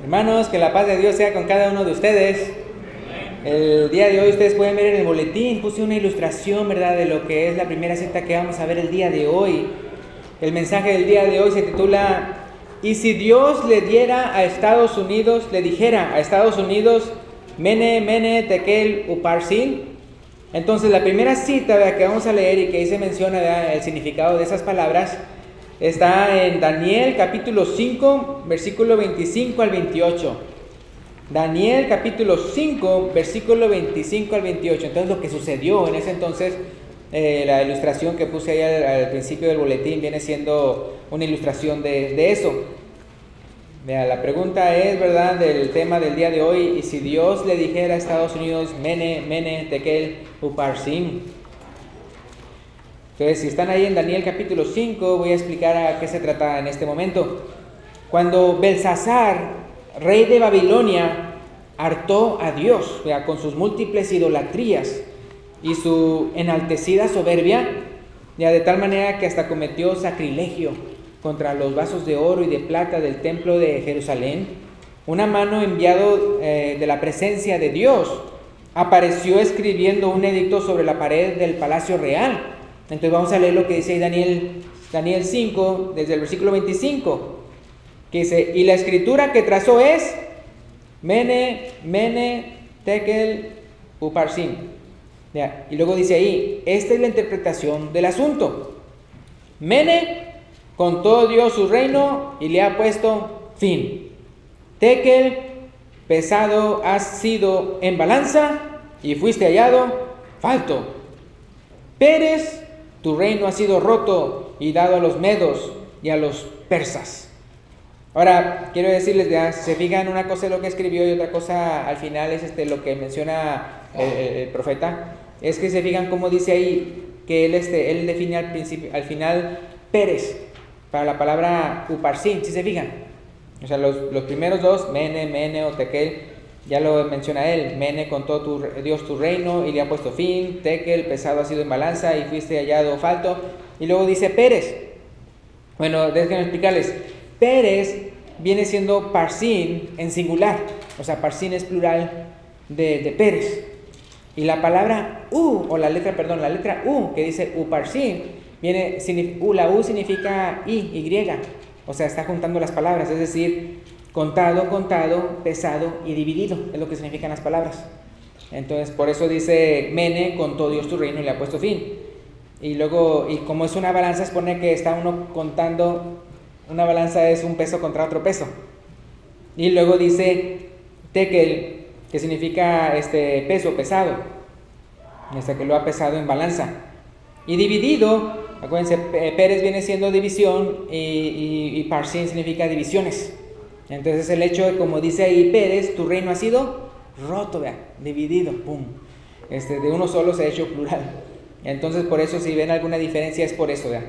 Hermanos, que la paz de Dios sea con cada uno de ustedes. El día de hoy ustedes pueden ver en el boletín, puse una ilustración, ¿verdad?, de lo que es la primera cita que vamos a ver el día de hoy. El mensaje del día de hoy se titula: ¿y si Dios le dijera a Estados Unidos, Mene, Mene, Tekel, Uparsin? Entonces la primera cita, ¿verdad?, que vamos a leer y que ahí se menciona, ¿verdad?, el significado de esas palabras, está en Daniel capítulo 5, versículo 25 al 28. Daniel capítulo 5, versículo 25 al 28. Entonces lo que sucedió en ese entonces, la ilustración que puse ahí al principio del boletín viene siendo una ilustración de eso. Vea, la pregunta es, ¿verdad?, del tema del día de hoy: ¿y si Dios le dijera a Estados Unidos, Mene, Mene, Tekel, Uparsin? Entonces, si están ahí en Daniel capítulo 5, voy a explicar a qué se trata en este momento. Cuando Belsasar, rey de Babilonia, hartó a Dios, ¿verdad?, con sus múltiples idolatrías y su enaltecida soberbia, ya de tal manera que hasta cometió sacrilegio contra los vasos de oro y de plata del templo de Jerusalén, una mano enviado de la presencia de Dios apareció escribiendo un edicto sobre la pared del palacio real. Entonces vamos a leer lo que dice ahí Daniel 5, desde el versículo 25, que dice: y la escritura que trazó es Mene, Mene, Tekel, Uparsin. Ya, y luego dice ahí, esta es la interpretación del asunto. Mene contó Dios su reino y le ha puesto fin. Tekel, pesado has sido en balanza y fuiste hallado falto. Pérez, tu reino ha sido roto y dado a los medos y a los persas. Ahora, quiero decirles, ya, si se fijan, una cosa es lo que escribió y otra cosa al final es lo que menciona el profeta. Es que se fijan cómo dice ahí que él define al final Pérez para la palabra Uparsin, si se fijan. O sea, los primeros dos, Mene, Mene o Tekel, ya lo menciona él. Mene contó Dios tu reino y le ha puesto fin. Tekel, pesado ha sido en balanza y fuiste hallado falto. Y luego dice Pérez. Bueno, déjenme explicarles. Pérez viene siendo Parsin en singular. O sea, Parsin es plural de Pérez. Y la palabra U, o la letra U, que dice Uparsin, la U significa Y. O sea, está juntando las palabras, es decir, contado, pesado y dividido, es lo que significan las palabras. Entonces, por eso dice Mene, contó Dios tu reino y le ha puesto fin. Y luego, y como es una balanza, es pone que está uno contando, una balanza es un peso contra otro peso. Y luego dice Tekel, que significa peso, pesado, que lo ha pesado en balanza. Y dividido, acuérdense, Pérez viene siendo división y Parsin significa divisiones. Entonces el hecho de, como dice ahí Pérez, tu reino ha sido roto, ¿verdad?, dividido, pum. De uno solo se ha hecho plural. Entonces por eso, si ven alguna diferencia, es por eso, ¿verdad?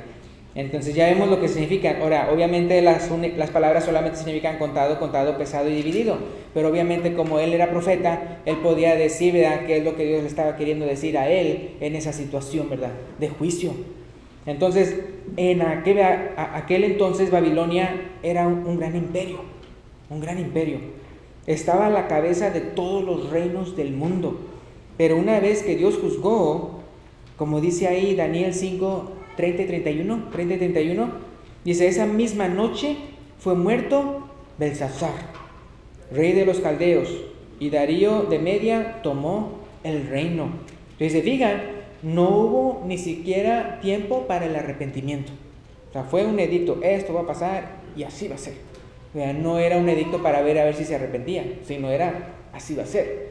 Entonces ya vemos lo que significan. Ahora, obviamente las palabras solamente significan contado, pesado y dividido. Pero obviamente, como él era profeta, él podía decir, ¿verdad?, qué es lo que Dios le estaba queriendo decir a él en esa situación, ¿verdad?, de juicio. Entonces, en aquel entonces Babilonia era un gran imperio. Un gran imperio. Estaba a la cabeza de todos los reinos del mundo. Pero una vez que Dios juzgó, como dice ahí Daniel 5, 30 y 31, dice: esa misma noche fue muerto Belsasar, rey de los caldeos, y Darío de Media tomó el reino. Entonces, se fijan, no hubo ni siquiera tiempo para el arrepentimiento. O sea, fue un edicto, esto va a pasar y así va a ser. O sea, no era un edicto para ver a ver si se arrepentía, sino era así va a ser.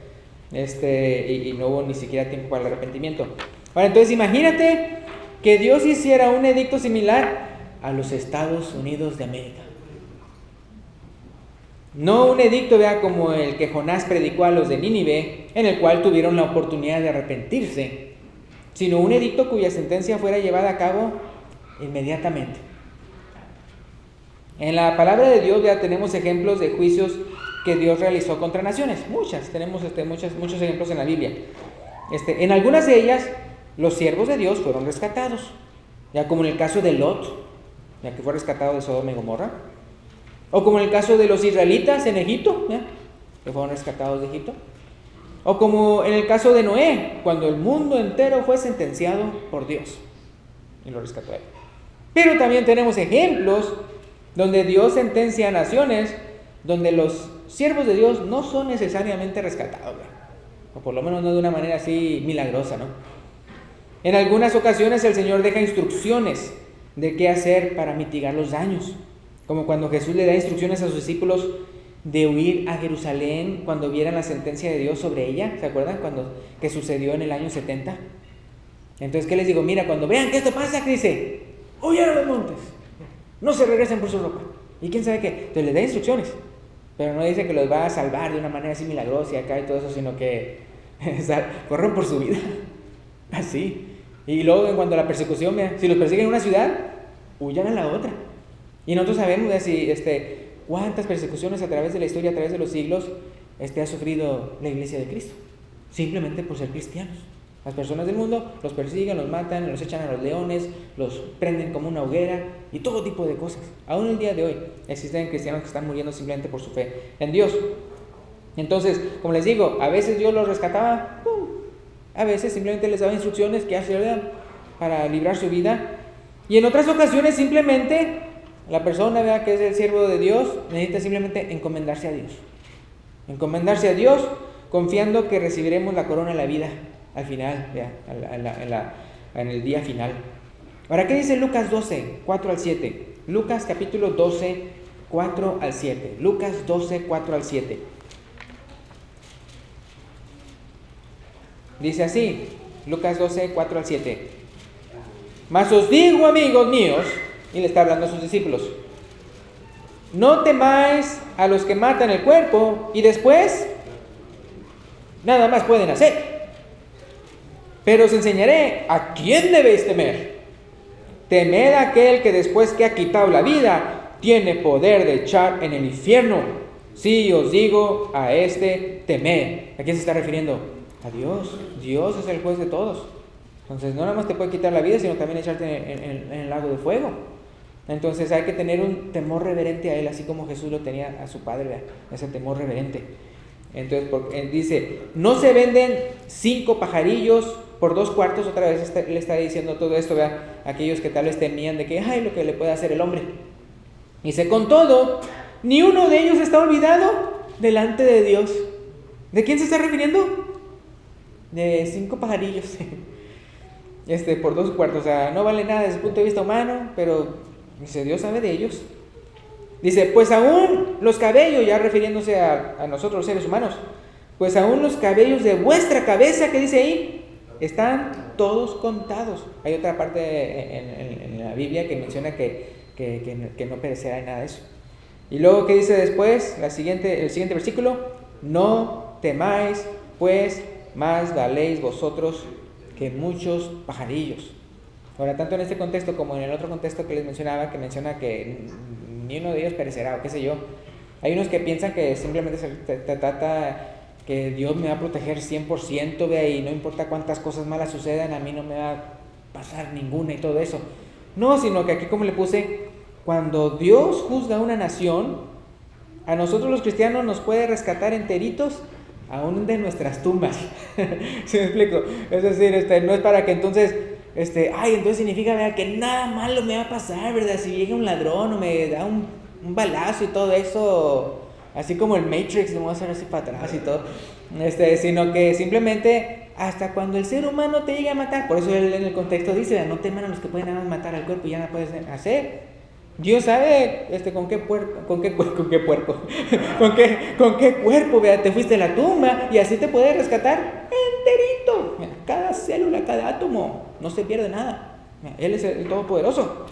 Y no hubo ni siquiera tiempo para el arrepentimiento. Ahora, entonces imagínate que Dios hiciera un edicto similar a los Estados Unidos de América. No un edicto, vea, como el que Jonás predicó a los de Nínive, en el cual tuvieron la oportunidad de arrepentirse, sino un edicto cuya sentencia fuera llevada a cabo inmediatamente. En la palabra de Dios ya tenemos ejemplos de juicios que Dios realizó contra naciones. Tenemos muchos ejemplos en la Biblia. En algunas de ellas, los siervos de Dios fueron rescatados, ya como en el caso de Lot, ya que fue rescatado de Sodoma y Gomorra. O como en el caso de los israelitas en Egipto, que fueron rescatados de Egipto. O como en el caso de Noé, cuando el mundo entero fue sentenciado por Dios y lo rescató a él. Pero también tenemos ejemplos donde Dios sentencia a naciones donde los siervos de Dios no son necesariamente rescatados, o por lo menos no de una manera así milagrosa, ¿no? En algunas ocasiones el Señor deja instrucciones de qué hacer para mitigar los daños, como cuando Jesús le da instrucciones a sus discípulos de huir a Jerusalén cuando vieran la sentencia de Dios sobre ella. ¿Se acuerdan? Que sucedió en el año 70. Entonces, ¿qué les digo? Mira, cuando vean que esto pasa, ¿qué dice? Huyan a los montes, no se regresen por su ropa. ¿Y quién sabe qué? Entonces les da instrucciones, pero no dice que los va a salvar de una manera así milagrosa y acá y todo eso, sino que corren por su vida. Así. Y luego, en cuanto a la persecución, mira, si los persiguen en una ciudad, huyan a la otra. Y nosotros sabemos cuántas persecuciones a través de la historia, a través de los siglos, ha sufrido la iglesia de Cristo, simplemente por ser cristianos. Las personas del mundo los persiguen, los matan, los echan a los leones, los prenden como una hoguera y todo tipo de cosas. Aún el día de hoy existen cristianos que están muriendo simplemente por su fe en Dios. Entonces, como les digo, a veces Dios los rescataba, a veces simplemente les daba instrucciones que hacían para librar su vida, y en otras ocasiones simplemente la persona que es el siervo de Dios necesita simplemente encomendarse a Dios. Encomendarse a Dios confiando que recibiremos la corona de la vida al final, en el día final. Ahora, ¿qué dice Lucas 12, 4 al 7? Lucas capítulo 12, 4 al 7. Lucas 12, 4 al 7. Dice así, Lucas 12, 4 al 7. Mas os digo, amigos míos, y le está hablando a sus discípulos, no temáis a los que matan el cuerpo y después nada más pueden hacer. Pero os enseñaré a quién debéis temer. Temed a aquel que después que ha quitado la vida, tiene poder de echar en el infierno. Sí, os digo, a este temed. ¿A quién se está refiriendo? A Dios. Dios es el juez de todos. Entonces no nada más te puede quitar la vida, sino también echarte en el lago de fuego. Entonces hay que tener un temor reverente a Él, así como Jesús lo tenía a su Padre, ¿verdad? Ese temor reverente. Entonces dice, no se venden 5 pajarillos por 2 cuartos. Otra vez le está diciendo todo esto, ¿verdad? Aquellos que tal vez temían de que, lo que le puede hacer el hombre. Dice, con todo, ni uno de ellos está olvidado delante de Dios. ¿De quién se está refiriendo? De 5 pajarillos por 2 cuartos. O sea, no vale nada desde el punto de vista humano, pero dice, Dios sabe de ellos. Dice, pues aún los cabellos, ya refiriéndose a nosotros los seres humanos, pues aún los cabellos de vuestra cabeza, que dice ahí, están todos contados. Hay otra parte en la Biblia que menciona que no perecerá en nada de eso. Y luego, ¿qué dice después? El siguiente versículo, no temáis, pues más valéis vosotros que muchos pajarillos. Ahora, tanto en este contexto como en el otro contexto que les mencionaba, que menciona que ni uno de ellos perecerá, o qué sé yo. Hay unos que piensan que simplemente se trata que Dios me va a proteger 100%, vea, y no importa cuántas cosas malas sucedan, a mí no me va a pasar ninguna y todo eso. No, sino que aquí, como le puse, cuando Dios juzga a una nación, a nosotros los cristianos nos puede rescatar enteritos aún de nuestras tumbas. ¿Sí me explico? Es decir, no es para que entonces entonces significa, ¿verdad?, que nada malo me va a pasar, ¿verdad? Si llega un ladrón o me da un balazo y todo eso, así como el Matrix, lo voy a hacer así para atrás y todo, sino que simplemente hasta cuando el ser humano te llegue a matar, por eso él en el contexto dice, no teman a los que pueden nada más matar al cuerpo y ya no puedes hacer. Dios sabe con qué cuerpo, vea, te fuiste a la tumba, y así te puede rescatar enterito. Mira, cada célula, cada átomo, no se pierde nada. Mira, Él es el Todopoderoso.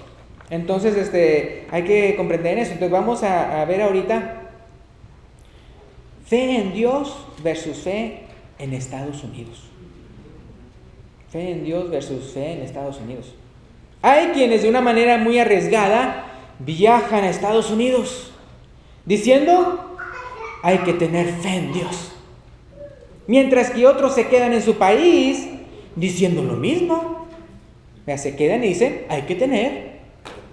Entonces, hay que comprender eso. Entonces vamos a ver ahorita fe en Dios versus fe en Estados Unidos. Fe en Dios versus fe en Estados Unidos. Hay quienes de una manera muy arriesgada viajan a Estados Unidos diciendo, hay que tener fe en Dios. Mientras que otros se quedan en su país diciendo lo mismo. Se quedan y dicen, hay que tener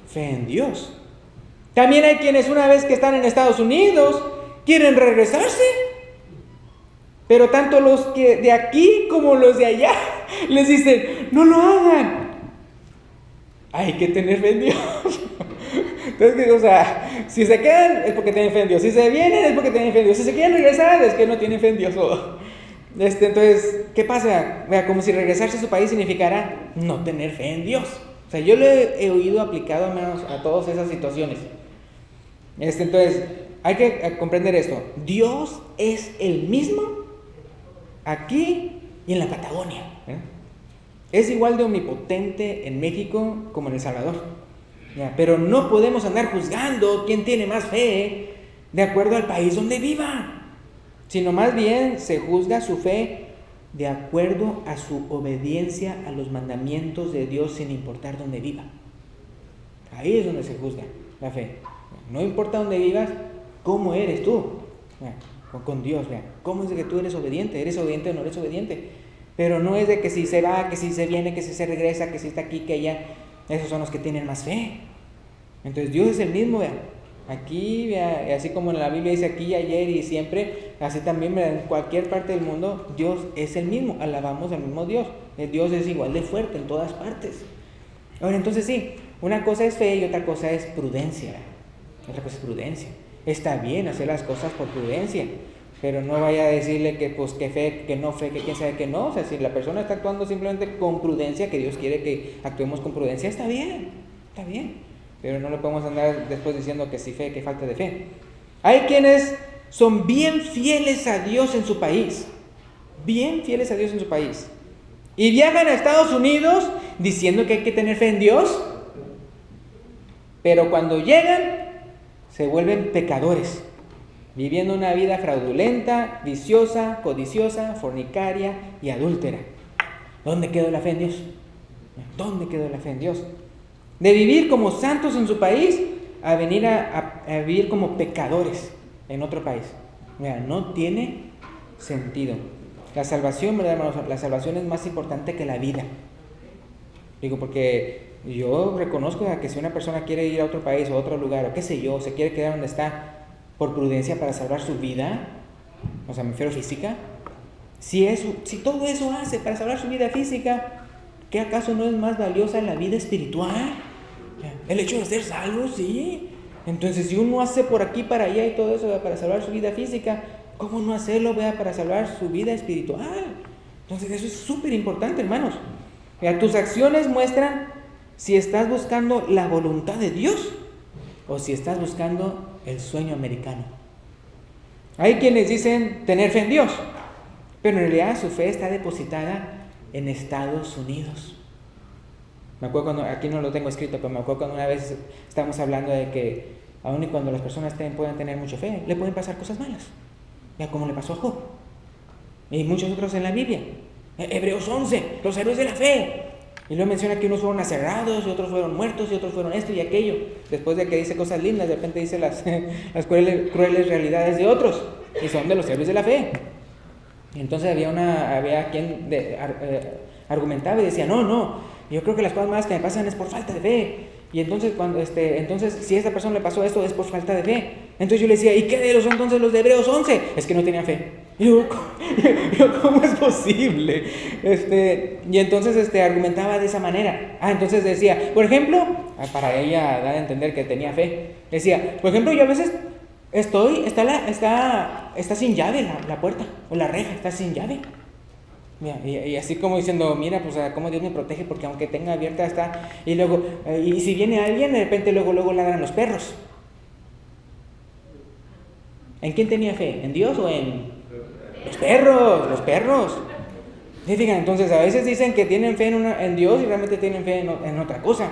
fe en Dios. También hay quienes una vez que están en Estados Unidos quieren regresarse. Pero tanto los que de aquí como los de allá les dicen, no lo hagan. Hay que tener fe en Dios. Entonces, o sea, si se quedan es porque tienen fe en Dios. Si se vienen es porque tienen fe en Dios. Si se quieren regresar es que no tienen fe en Dios. Entonces, ¿qué pasa? Vea, como si regresarse a su país significara no tener fe en Dios. O sea, yo lo he oído aplicado al menos a todas esas situaciones. Entonces, hay que comprender esto. Dios es el mismo aquí y en la Patagonia. Es igual de omnipotente en México como en El Salvador. Pero no podemos andar juzgando quién tiene más fe de acuerdo al país donde viva, sino más bien se juzga su fe de acuerdo a su obediencia a los mandamientos de Dios sin importar dónde viva. Ahí es donde se juzga la fe. No importa dónde vivas, ¿cómo eres tú? Con Dios, ¿cómo es de que tú eres obediente? ¿Eres obediente o no eres obediente? Pero no es de que si se va, que si se viene, que si se regresa, que si está aquí, que allá. Esos son los que tienen más fe. Entonces Dios es el mismo, aquí, así como en la Biblia dice aquí, ayer y siempre, así también en cualquier parte del mundo, Dios es el mismo, alabamos al mismo Dios. El Dios es igual de fuerte en todas partes. Ahora, entonces sí, una cosa es fe y otra cosa es prudencia. Otra cosa es prudencia. Está bien hacer las cosas por prudencia, pero no vaya a decirle que pues que fe, que no fe, que quién sabe que no. O sea, si la persona está actuando simplemente con prudencia, que Dios quiere que actuemos con prudencia, está bien. Pero no le podemos andar después diciendo que sí fe, que falta de fe. Hay quienes son bien fieles a Dios en su país. Bien fieles a Dios en su país. Y viajan a Estados Unidos diciendo que hay que tener fe en Dios. Pero cuando llegan, se vuelven pecadores. Viviendo una vida fraudulenta, viciosa, codiciosa, fornicaria y adúltera. ¿Dónde quedó la fe en Dios? ¿Dónde quedó la fe en Dios? De vivir como santos en su país a venir a vivir como pecadores en otro país. Mira, no tiene sentido. La salvación, ¿verdad, hermanos? La salvación es más importante que la vida. Digo, porque yo reconozco que si una persona quiere ir a otro país o a otro lugar, o qué sé yo, se quiere quedar donde está por prudencia para salvar su vida, o sea, me refiero física, si todo eso hace para salvar su vida física, ¿qué acaso no es más valiosa la vida espiritual? El hecho de ser salvo, sí. Entonces, si uno hace por aquí, para allá y todo eso, ¿verdad?, para salvar su vida física, ¿cómo no hacerlo, ¿verdad?, para salvar su vida espiritual? Entonces, eso es súper importante, hermanos. Tus acciones muestran si estás buscando la voluntad de Dios o si estás buscando el sueño americano. Hay quienes dicen tener fe en Dios, pero en realidad su fe está depositada en Estados Unidos. Me acuerdo cuando, aquí no lo tengo escrito, pero me acuerdo cuando una vez estábamos hablando de que aun y cuando las personas pueden tener mucha fe, le pueden pasar cosas malas, ya como le pasó a Job y muchos otros en la Biblia. Hebreos 11, los héroes de la fe. Y luego menciona que unos fueron aserrados, y otros fueron muertos, y otros fueron esto y aquello. Después de que dice cosas lindas, de repente dice las crueles realidades de otros. Y son de los héroes de la fe. Y entonces había quien argumentaba y decía, no, yo creo que las cosas malas que me pasan es por falta de fe. Y entonces, entonces si a esta persona le pasó esto es por falta de fe. Entonces yo le decía, ¿y qué de los son entonces los de Hebreos 11? Es que no tenían fe. Y yo, ¿cómo es posible? Y entonces argumentaba de esa manera. Entonces decía, por ejemplo, para ella dar a entender que tenía fe, decía, por ejemplo, yo a veces está sin llave la puerta, o la reja está sin llave. Y así como diciendo, mira, pues cómo Dios me protege, porque aunque tenga abierta está. Y luego, y si viene alguien, de repente luego ladran los perros. ¿En quién tenía fe? ¿En Dios o en los perros? Los perros. Y fíjense, entonces a veces dicen que tienen fe en Dios y realmente tienen fe en otra cosa.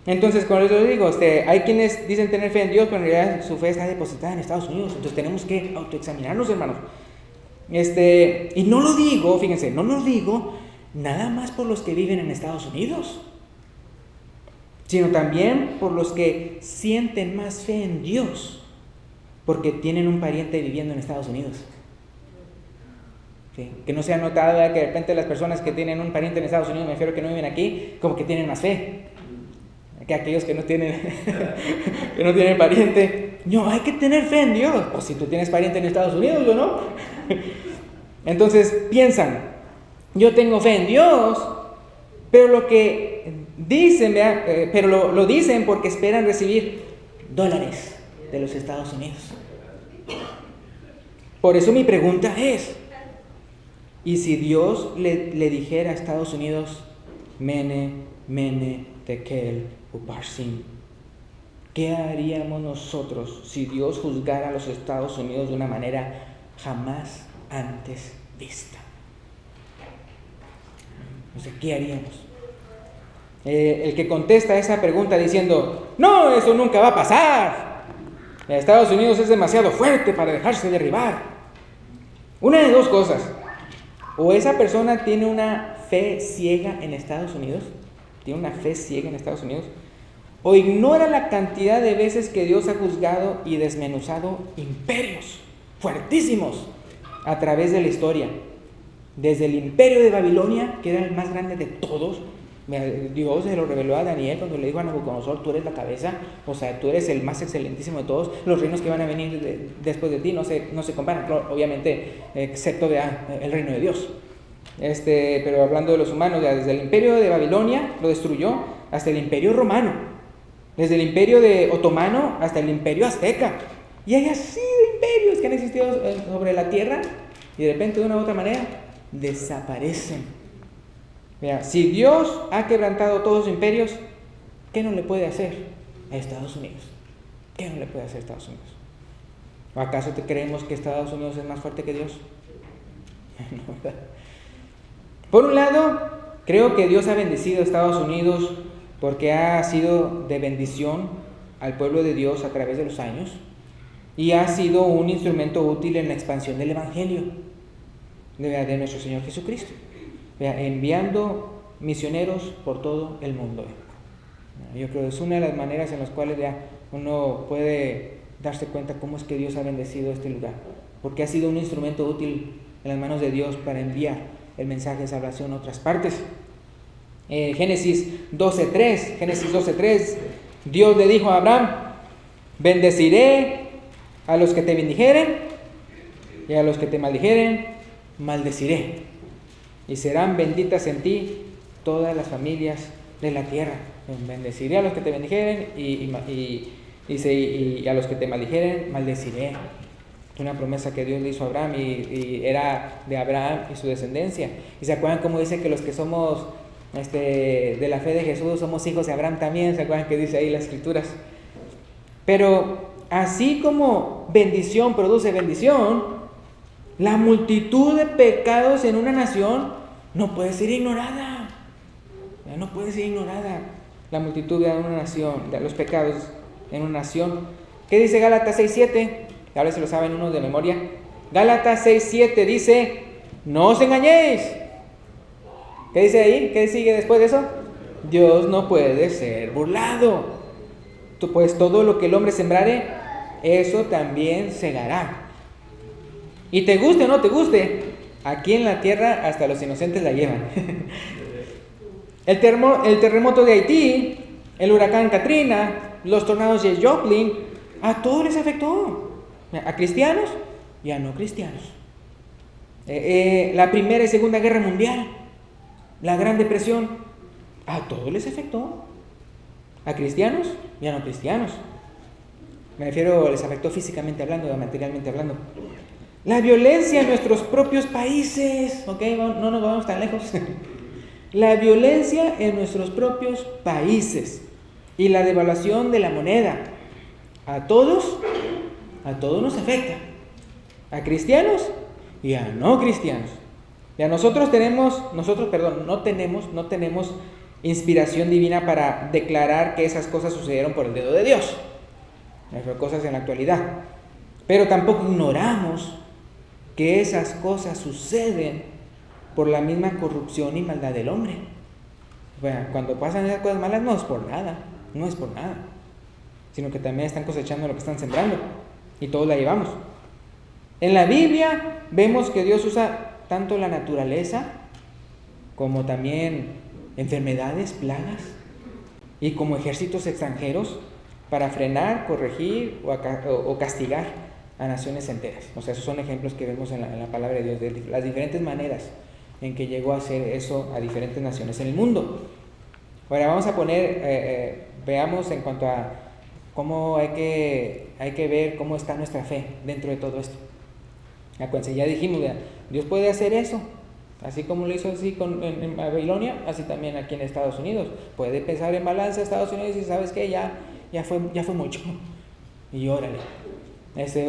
Entonces, como les digo, hay quienes dicen tener fe en Dios, pero en realidad su fe está depositada en Estados Unidos. Entonces tenemos que autoexaminarnos, hermanos. Y no lo digo, fíjense, no lo digo nada más por los que viven en Estados Unidos, sino también por los que sienten más fe en Dios, porque tienen un pariente viviendo en Estados Unidos. ¿Sí? Que no se ha notado, ¿verdad?, que de repente las personas que tienen un pariente en Estados Unidos, me refiero que no viven aquí, como que tienen más fe. que aquellos que no tienen, que no tienen pariente. No, hay que tener fe en Dios. O si tú tienes pariente en Estados Unidos, yo no. Entonces piensan, yo tengo fe en Dios, pero lo que dicen, pero lo dicen porque esperan recibir dólares de los Estados Unidos. Por eso mi pregunta es, ¿y si Dios le dijera a Estados Unidos, Mene, Mene, Tekel, Uparsin? ¿Qué haríamos nosotros si Dios juzgara a los Estados Unidos de una manera jamás antes vista? No sé, ¿qué haríamos? El que contesta esa pregunta diciendo, no, eso nunca va a pasar. Estados Unidos es demasiado fuerte para dejarse derribar. Una de dos cosas. O esa persona tiene una fe ciega en Estados Unidos, o ignora la cantidad de veces que Dios ha juzgado y desmenuzado imperios fuertísimos a través de la historia. Desde el imperio de Babilonia, que era el más grande de todos, Dios se lo reveló a Daniel cuando le dijo a Nabucodonosor, tú eres la cabeza, o sea, tú eres el más excelentísimo de todos, los reinos que van a venir después de ti no se comparan, obviamente, excepto el reino de Dios. Pero hablando de los humanos, desde el imperio de Babilonia lo destruyó hasta el imperio romano, desde el imperio otomano hasta el imperio azteca, y hay así de imperios que han existido sobre la tierra y de repente de una u otra manera desaparecen. Mira, si Dios ha quebrantado todos los imperios, ¿qué no le puede hacer a Estados Unidos? ¿Qué no le puede hacer a Estados Unidos? ¿O acaso te creemos que Estados Unidos es más fuerte que Dios? No, ¿verdad? Por un lado, creo que Dios ha bendecido a Estados Unidos porque ha sido de bendición al pueblo de Dios a través de los años y ha sido un instrumento útil en la expansión del Evangelio de nuestro Señor Jesucristo, enviando misioneros por todo el mundo. Yo creo que es una de las maneras en las cuales uno puede darse cuenta cómo es que Dios ha bendecido este lugar, porque ha sido un instrumento útil en las manos de Dios para enviar el mensaje de salvación a otras partes. Génesis 12:3, Dios le dijo a Abraham, bendeciré a los que te bendijeren y a los que te maldijeren maldeciré, y serán benditas en ti todas las familias de la tierra. Bendeciré a los que te bendijeren y a los que te maldijeren maldeciré. Es una promesa que Dios le hizo a Abraham y era de Abraham y su descendencia. ¿Y se acuerdan cómo dice que los que somos de la fe de Jesús somos hijos de Abraham también? ¿Se acuerdan que dice ahí las escrituras? Pero así como bendición produce bendición, la multitud de pecados en una nación no puede ser ignorada. No puede ser ignorada la multitud de una nación, de los pecados en una nación. ¿Qué dice Gálatas 6:7? A ver si lo saben uno de memoria. Gálatas 6:7 dice, no os engañéis. ¿Qué dice ahí? ¿Qué sigue después de eso? Dios no puede ser burlado. Pues todo lo que el hombre sembrare, eso también segará. Y te guste o no te guste, aquí en la tierra hasta los inocentes la llevan. El terremoto de Haití, el huracán Katrina, los tornados de Joplin, a todos les afectó. A cristianos y a no cristianos. La Primera y Segunda Guerra Mundial, la Gran Depresión, a todos les afectó. A cristianos y a no cristianos. Me refiero, les afectó físicamente hablando, materialmente hablando. La violencia en nuestros propios países, ¿ok? No nos vamos tan lejos. La violencia en nuestros propios países y la devaluación de la moneda, a todos nos afecta. A cristianos y a no cristianos. Y a no tenemos inspiración divina para declarar que esas cosas sucedieron por el dedo de Dios. Esas cosas en la actualidad. Pero tampoco ignoramos que esas cosas suceden por la misma corrupción y maldad del hombre. Bueno, cuando pasan esas cosas malas no es por nada, sino que también están cosechando lo que están sembrando y todos la llevamos. En la Biblia vemos que Dios usa tanto la naturaleza como también enfermedades, plagas, y como ejércitos extranjeros para frenar, corregir o castigar a naciones enteras. O sea, esos son ejemplos que vemos en la palabra de Dios, de las diferentes maneras en que llegó a hacer eso a diferentes naciones en el mundo. Ahora vamos a poner, veamos en cuanto a cómo hay que ver cómo está nuestra fe dentro de todo esto. Acuérdense, ya dijimos, Dios puede hacer eso, así como lo hizo así en Babilonia, así también aquí en Estados Unidos. Puede pensar en balanza Estados Unidos y sabes que ya fue mucho. Y órale.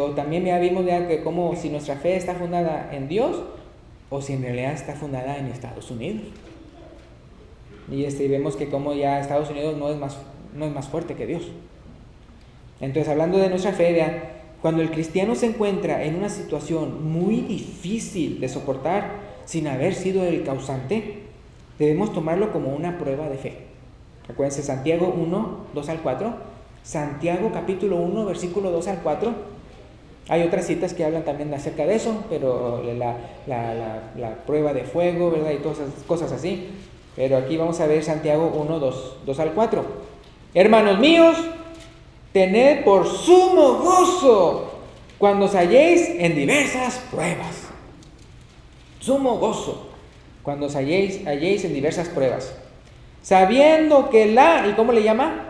O también ya vimos que como si nuestra fe está fundada en Dios o si en realidad está fundada en Estados Unidos. Y vemos que como ya Estados Unidos no es más fuerte que Dios. Entonces, hablando de nuestra fe, cuando el cristiano se encuentra en una situación muy difícil de soportar sin haber sido el causante, debemos tomarlo como una prueba de fe. Acuérdense, Santiago 1, 2 al 4. Santiago capítulo 1, versículo 2 al 4. Hay otras citas que hablan también acerca de eso, pero la prueba de fuego, ¿verdad? Y todas esas cosas así. Pero aquí vamos a ver Santiago 1, 2 al 4. Hermanos míos, tened por sumo gozo cuando os halléis en diversas pruebas. Sumo gozo cuando os halléis en diversas pruebas. Sabiendo que ¿y cómo le llama?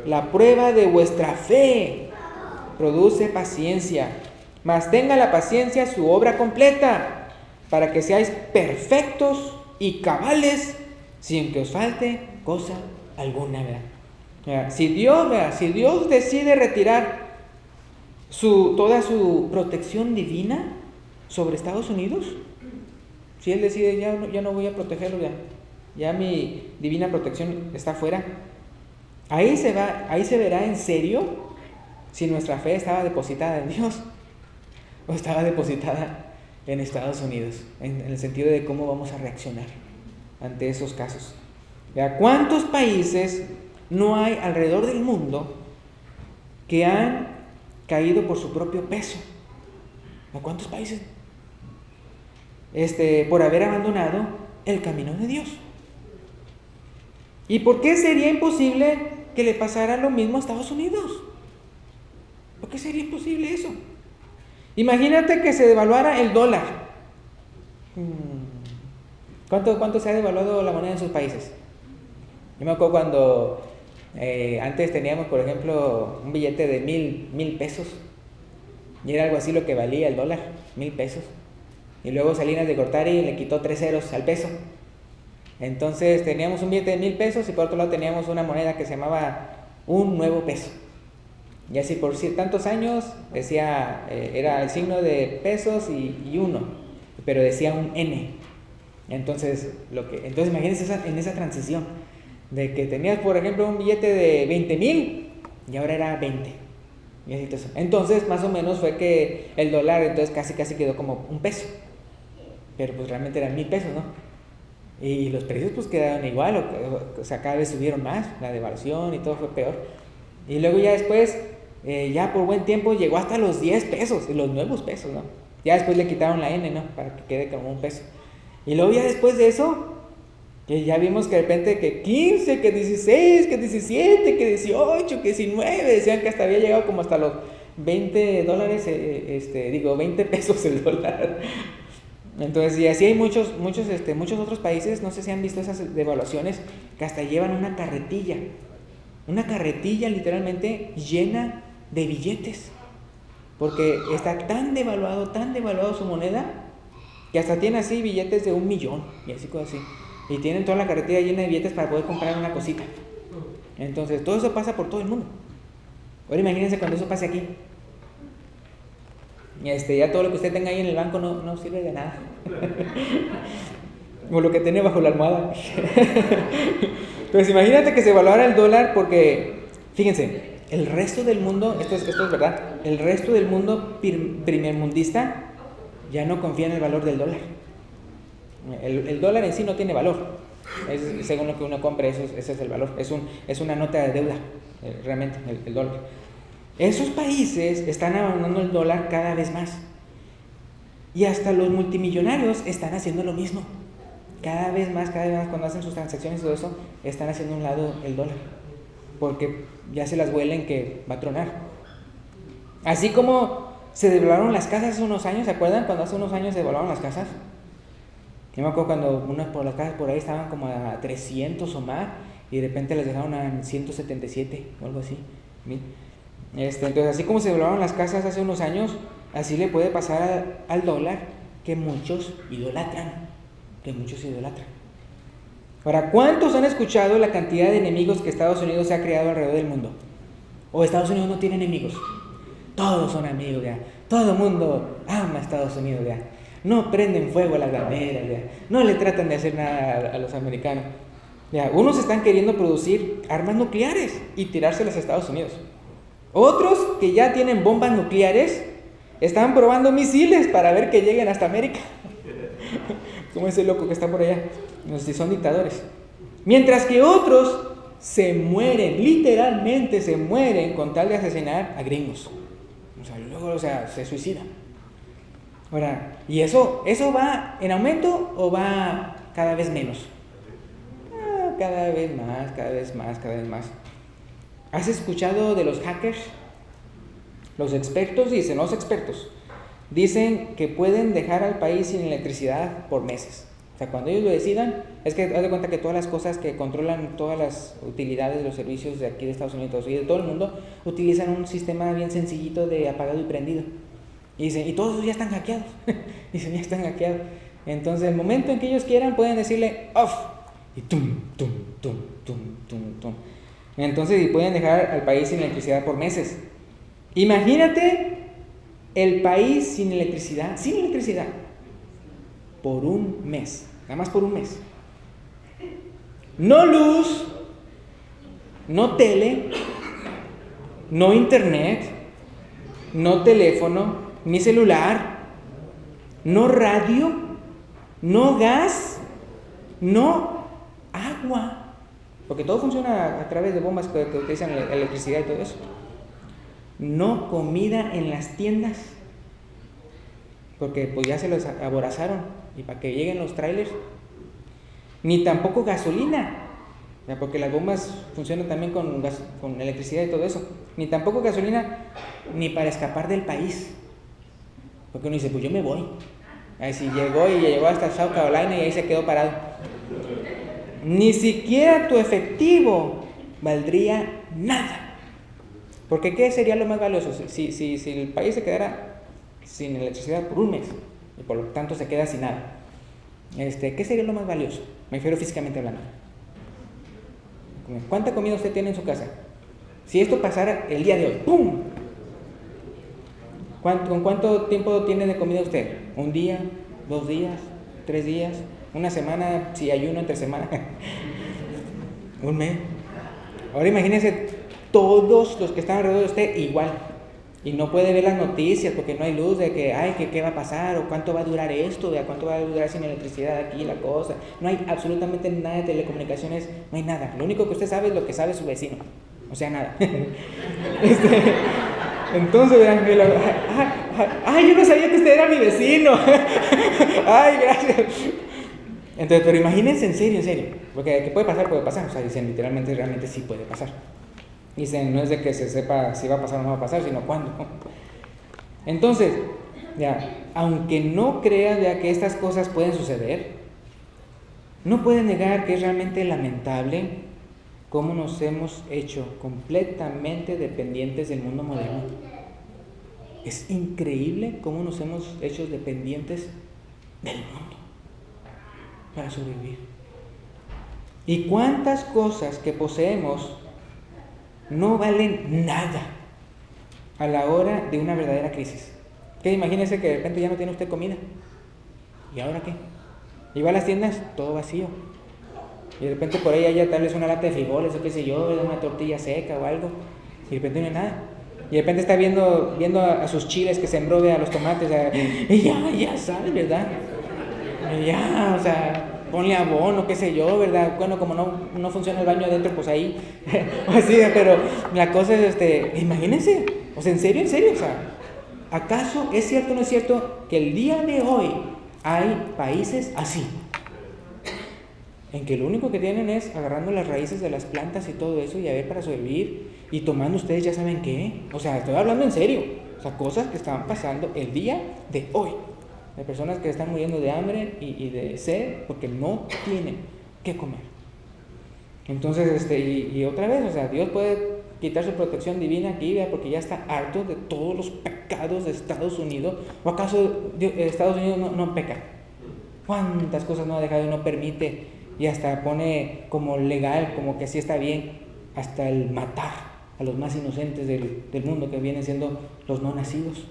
La prueba de vuestra fe produce paciencia. Mas tenga la paciencia su obra completa, para que seáis perfectos y cabales, sin que os falte cosa alguna, ¿verdad? Si Dios decide retirar toda su protección divina sobre Estados Unidos, si Él decide ya no voy a protegerlo, ya mi divina protección está fuera, ahí se verá en serio si nuestra fe estaba depositada en Dios o estaba depositada en Estados Unidos, en el sentido de cómo vamos a reaccionar ante esos casos. ¿Cuántos países no hay alrededor del mundo que han caído por su propio peso? ¿Cuántos países? Por haber abandonado el camino de Dios. ¿Y por qué sería imposible que le pasara lo mismo a Estados Unidos? ¿Por qué sería imposible eso? Imagínate que se devaluara el dólar. ¿Cuánto se ha devaluado la moneda en sus países? Yo me acuerdo cuando antes teníamos, por ejemplo, un billete de 1,000 pesos. Y era algo así lo que valía el dólar, 1,000 pesos. Y luego Salinas de Gortari le quitó 3 ceros al peso. Entonces teníamos un billete de 1,000 pesos y por otro lado teníamos una moneda que se llamaba un nuevo peso. Y así por tantos años decía, era el signo de pesos y 1, pero decía un N. Entonces imagínense en esa transición, de que tenías, por ejemplo, un billete de 20,000 y ahora era 20. Entonces, más o menos fue que el dólar entonces casi quedó como un peso. Pero pues realmente eran 1,000 pesos, ¿no? Y los precios pues quedaron igual, o sea, cada vez subieron más, la devaluación y todo fue peor. Y luego ya después, ya por buen tiempo llegó hasta los 10 pesos, los nuevos pesos, ¿no? Ya después le quitaron la N, ¿no? Para que quede como un peso. Y luego ya después de eso, que ya vimos que de repente que 15, que 16, que 17, que 18, que 19, decían que hasta había llegado como hasta los $20, 20 pesos el dólar. Entonces, y así hay muchos otros países, no sé si han visto esas devaluaciones, que hasta llevan una carretilla literalmente llena de billetes, porque está tan devaluado su moneda, que hasta tiene así billetes de 1,000,000 y así cosas así, y tienen toda la carretilla llena de billetes para poder comprar una cosita. Entonces todo eso pasa por todo el mundo. Ahora imagínense cuando eso pase aquí. Ya todo lo que usted tenga ahí en el banco no sirve de nada. O lo que tiene bajo la almohada. Entonces imagínate que se evaluara el dólar, porque fíjense, el resto del mundo, esto es verdad, el resto del mundo primermundista ya no confía en el valor del dólar. El dólar en sí no tiene valor, según lo que uno compre, ese es el valor, es una nota de deuda, realmente el dólar. Esos países están abandonando el dólar cada vez más, y hasta los multimillonarios están haciendo lo mismo. Cada vez más, cuando hacen sus transacciones y todo eso, están haciendo a un lado el dólar. porque ya se las huelen que va a tronar. Así como se devaluaron las casas hace unos años, ¿se acuerdan cuando hace unos años se devaluaron las casas? Yo me acuerdo cuando unas por las casas por ahí estaban como a 300 o más, y de repente las dejaron a 177 o algo así. Entonces, así como se devaluaron las casas hace unos años, así le puede pasar al dólar, que muchos idolatran. Ahora, ¿cuántos han escuchado la cantidad de enemigos que Estados Unidos se ha creado alrededor del mundo? ¿O Estados Unidos no tiene enemigos? Todos son amigos, ya. Todo el mundo ama a Estados Unidos, ya. No prenden fuego a las banderas, ya. No le tratan de hacer nada a los americanos. Ya. Unos están queriendo producir armas nucleares y tirárselas a Estados Unidos. Otros que ya tienen bombas nucleares están probando misiles para ver que lleguen hasta América. Como ese loco que está por allá. Si son dictadores. Mientras que otros se mueren, literalmente se mueren con tal de asesinar a gringos. Luego se suicidan. Ahora, ¿y eso va en aumento o va cada vez menos? Cada vez más. ¿Has escuchado de los hackers? Los expertos dicen que pueden dejar al país sin electricidad por meses. O sea, cuando ellos lo decidan, es que haz de cuenta que todas las cosas que controlan todas las utilidades, los servicios de aquí de Estados Unidos y de todo el mundo, utilizan un sistema bien sencillito de apagado y prendido. Y dicen, y todos ya están hackeados. Entonces, el momento en que ellos quieran, pueden decirle off. Y tum. Entonces, y pueden dejar al país sin electricidad por meses. Imagínate el país sin electricidad, por un mes, nada más por un mes. No luz, no tele, no internet, no teléfono, ni celular, no radio, no gas, no agua, porque todo funciona a través de bombas que utilizan electricidad y todo eso. No comida en las tiendas, porque pues ya se los aborazaron y para que lleguen los trailers. Ni tampoco gasolina, porque las bombas funcionan también con electricidad y todo eso. Ni tampoco gasolina, ni para escapar del país, porque uno dice, pues yo me voy. Ahí si llegó hasta South Carolina y ahí se quedó parado. Ni siquiera tu efectivo valdría nada. Porque ¿qué sería lo más valioso? Si el país se quedara sin electricidad por un mes y por lo tanto se queda sin nada, ¿qué sería lo más valioso? Me refiero físicamente hablando. ¿Cuánta comida usted tiene en su casa? Si esto pasara el día de hoy, ¡pum! ¿Con cuánto tiempo tiene de comida usted? ¿Un día? ¿2 días? ¿3 días? ¿Una semana? Si hay uno entre semana. ¿Un mes? Ahora imagínense todos los que están alrededor de usted igual, y no puede ver las noticias porque no hay luz, de que qué va a pasar, o cuánto va a durar esto, de cuánto va a durar sin electricidad aquí la cosa. No hay absolutamente nada de telecomunicaciones, no hay nada. Lo único que usted sabe es lo que sabe su vecino, o sea, nada. Entonces, yo no sabía que usted era mi vecino. Ay, gracias. Entonces, pero imagínense en serio, porque que puede pasar, o sea, dicen literalmente, realmente sí puede pasar. Dicen, no es de que se sepa si va a pasar o no va a pasar, sino cuándo. Entonces, aunque no creas que estas cosas pueden suceder, no puedes negar que es realmente lamentable cómo nos hemos hecho completamente dependientes del mundo moderno. Es increíble cómo nos hemos hecho dependientes del mundo para sobrevivir. Y cuántas cosas que poseemos no valen nada a la hora de una verdadera crisis. Que imagínese que de repente ya no tiene usted comida. ¿Y ahora qué? Y va a las tiendas, todo vacío. Y de repente por ahí haya tal vez una lata de frijoles o qué sé yo, una tortilla seca o algo. Y de repente no hay nada. Y de repente está viendo a sus chiles que sembró, a los tomates. Y ya sabes, ¿verdad? Y ya, o sea, ponle abono, qué sé yo, ¿verdad? Bueno, como no funciona el baño adentro, pues ahí. Así, pero la cosa es, imagínense, o sea, en serio, o sea, ¿acaso es cierto o no es cierto que el día de hoy hay países así? en que lo único que tienen es agarrando las raíces de las plantas y todo eso y a ver para sobrevivir y tomando ustedes ya saben qué. O sea, estoy hablando en serio. O sea, cosas que estaban pasando el día de hoy. Hay personas que están muriendo de hambre y de sed porque no tienen qué comer. Entonces, y otra vez, o sea, Dios puede quitar su protección divina aquí, ¿verdad? Porque ya está harto de todos los pecados de Estados Unidos. ¿O acaso Estados Unidos no peca? ¿Cuántas cosas no ha dejado y no permite? Y hasta pone como legal, como que sí está bien, hasta el matar a los más inocentes del mundo, que vienen siendo los no nacidos.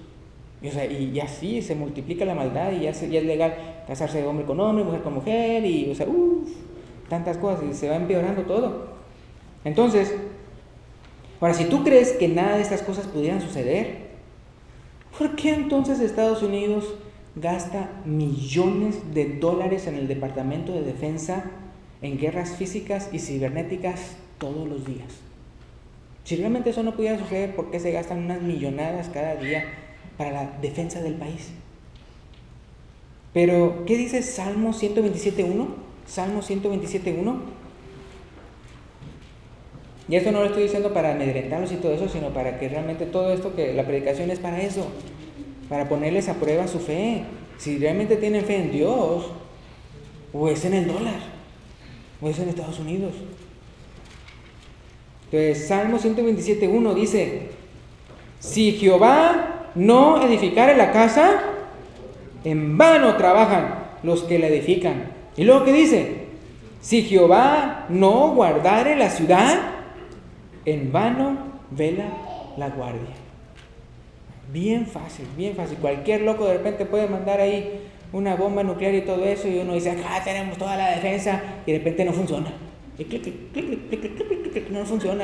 Y, o sea, y así se multiplica la maldad y ya es legal casarse de hombre con hombre, mujer con mujer, y o sea, tantas cosas, y se va empeorando todo. Entonces, ahora, si tú crees que nada de estas cosas pudieran suceder, ¿por qué entonces Estados Unidos gasta millones de dólares en el Departamento de Defensa en guerras físicas y cibernéticas todos los días? Si realmente eso no pudiera suceder, ¿por qué se gastan unas millonadas cada día para la defensa del país? Pero, ¿qué dice Salmo 127.1? Salmo 127.1. Y esto no lo estoy diciendo para amedrentarlos y todo eso, sino para que realmente todo esto, que la predicación es para eso, para ponerles a prueba su fe. Si realmente tienen fe en Dios, o es en el dólar, o es en Estados Unidos. Entonces, Salmo 127.1 dice: si Jehová no edificare la casa, en vano trabajan los que la edifican. Y luego, ¿qué dice? Si Jehová no guardare la ciudad, en vano vela la guardia. Bien fácil, bien fácil. Cualquier loco de repente puede mandar ahí una bomba nuclear y todo eso, y uno dice, acá tenemos toda la defensa, y de repente no funciona. Y clic, clic, clic, clic, clic, clic, clic, no funciona.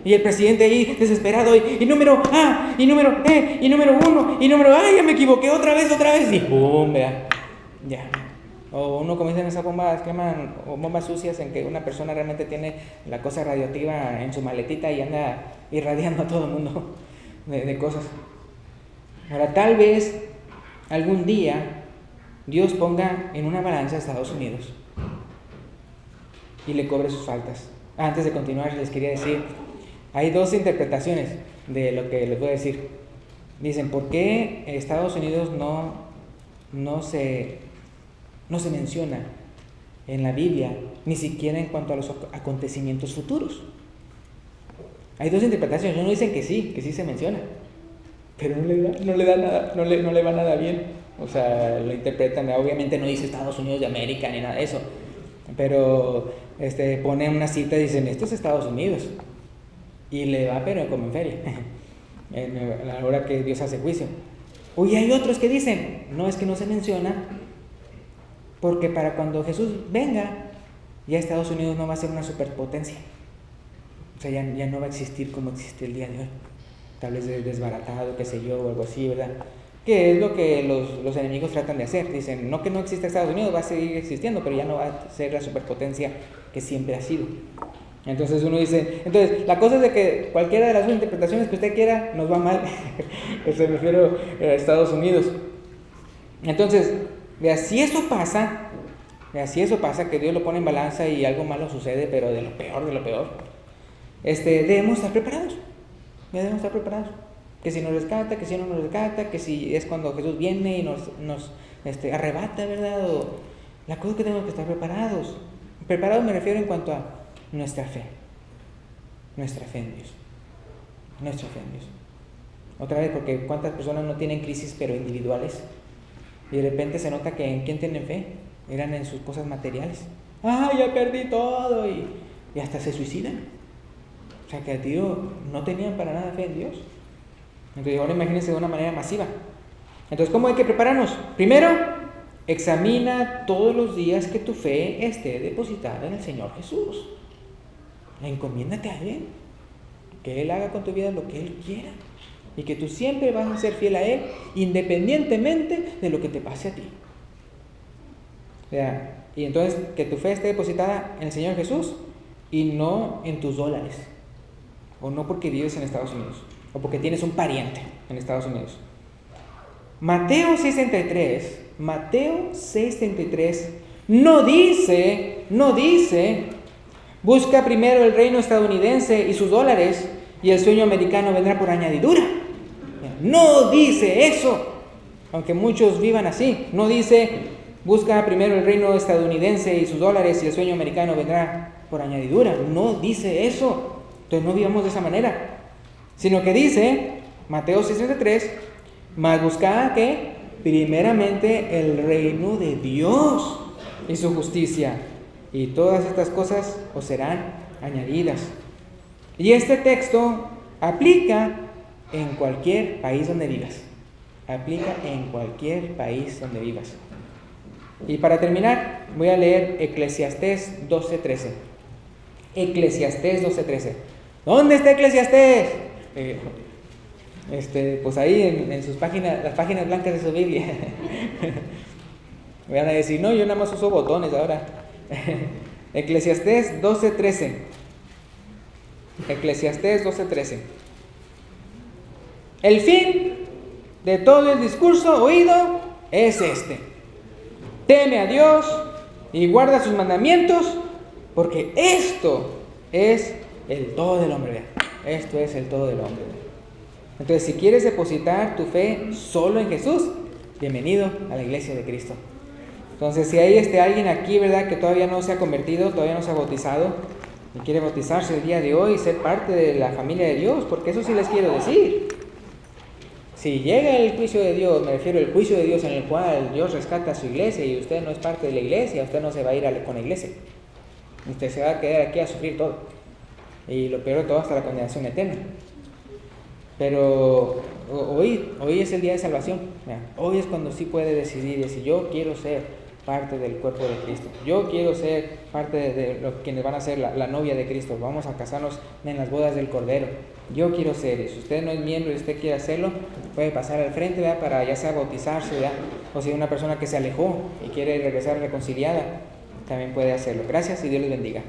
Y el presidente ahí desesperado, y número A, y número E, y número 1, y número A, ya me equivoqué otra vez, y ¡pum! Vea, ya. O uno, como dicen esas bombas que llaman bombas sucias, en que una persona realmente tiene la cosa radioactiva en su maletita y anda irradiando a todo el mundo de cosas. Ahora, tal vez algún día Dios ponga en una balanza a Estados Unidos y le cobre sus faltas. Antes de continuar, les quería decir, hay dos interpretaciones de lo que les voy a decir. Dicen, ¿por qué Estados Unidos no se menciona en la Biblia, ni siquiera en cuanto a los acontecimientos futuros? Hay dos interpretaciones. Uno dicen que sí se menciona, pero no le da nada, no le va nada bien. O sea, lo interpretan, obviamente no dice Estados Unidos de América ni nada de eso, pero pone una cita y dicen, esto es Estados Unidos, y le va pero como en feria, a la hora que Dios hace juicio. Y hay otros que dicen, no, es que no se menciona, porque para cuando Jesús venga, ya Estados Unidos no va a ser una superpotencia. O sea, ya no va a existir como existe el día de hoy. Tal vez desbaratado, qué sé yo, o algo así, ¿verdad? Que es lo que los enemigos tratan de hacer. Dicen, no que no exista Estados Unidos, va a seguir existiendo, pero ya no va a ser la superpotencia que siempre ha sido. Entonces uno dice, la cosa es de que cualquiera de las dos interpretaciones que usted quiera nos va mal. Me refiero a Estados Unidos. Entonces, vea, si eso pasa, que Dios lo pone en balanza y algo malo sucede, pero de lo peor, debemos estar preparados. Debemos estar preparados. Que si nos rescata, que si no nos rescata, que si es cuando Jesús viene y nos arrebata, ¿verdad? La cosa es que tenemos que estar preparados. Preparados me refiero en cuanto a nuestra fe. Nuestra fe en Dios. Nuestra fe en Dios. Otra vez, porque cuántas personas no tienen crisis, pero individuales. Y de repente se nota que en quién tienen fe. Eran en sus cosas materiales. Ya perdí todo. Y hasta se suicidan. O sea, que a ti no tenían para nada fe en Dios. Entonces, ahora imagínense de una manera masiva. Entonces, ¿cómo hay que prepararnos? Primero, examina todos los días que tu fe esté depositada en el Señor Jesús. Encomiéndate a Él. Que Él haga con tu vida lo que Él quiera. Y que tú siempre vas a ser fiel a Él, independientemente de lo que te pase a ti. Y entonces, que tu fe esté depositada en el Señor Jesús y no en tus dólares. O no porque vives en Estados Unidos. O porque tienes un pariente en Estados Unidos. Mateo 6:33 No dice, busca primero el reino estadounidense y sus dólares, y el sueño americano vendrá por añadidura. No dice eso, aunque muchos vivan así. No dice, busca primero el reino estadounidense y sus dólares, y el sueño americano vendrá por añadidura. No dice eso. Entonces no vivamos de esa manera. Sino que dice, Mateo 6:33, mas buscad que primeramente el reino de Dios y su justicia, y todas estas cosas os serán añadidas. Y este texto aplica en cualquier país donde vivas. Aplica en cualquier país donde vivas. Y para terminar, voy a leer Eclesiastés 12:13. Eclesiastés 12:13. ¿Dónde está Eclesiastés? Pues ahí en sus páginas, las páginas blancas de su Biblia. Me van a decir, no, yo nada más uso botones ahora. Eclesiastés 12:13. Eclesiastés 12:13. El fin de todo el discurso oído es este: teme a Dios y guarda sus mandamientos, porque esto es el todo del hombre. Esto es el todo del hombre. Entonces, si quieres depositar tu fe solo en Jesús, bienvenido a la iglesia de Cristo. Entonces, si hay alguien aquí, ¿verdad?, que todavía no se ha convertido, todavía no se ha bautizado, y quiere bautizarse el día de hoy y ser parte de la familia de Dios, porque eso sí les quiero decir. Si llega el juicio de Dios, me refiero al juicio de Dios en el cual Dios rescata a su iglesia y usted no es parte de la iglesia, usted no se va a ir con la iglesia. Usted se va a quedar aquí a sufrir todo. Y lo peor de todo, hasta la condenación eterna. Pero hoy es el día de salvación. Hoy es cuando sí puede decidir yo quiero ser parte del cuerpo de Cristo. Yo quiero ser parte de quienes van a ser la novia de Cristo. Vamos a casarnos en las bodas del Cordero. Yo quiero ser. Y si usted no es miembro y usted quiere hacerlo, puede pasar al frente, ¿verdad?, para ya sea bautizarse, ¿verdad?, o si es una persona que se alejó y quiere regresar reconciliada, también puede hacerlo. Gracias y Dios les bendiga.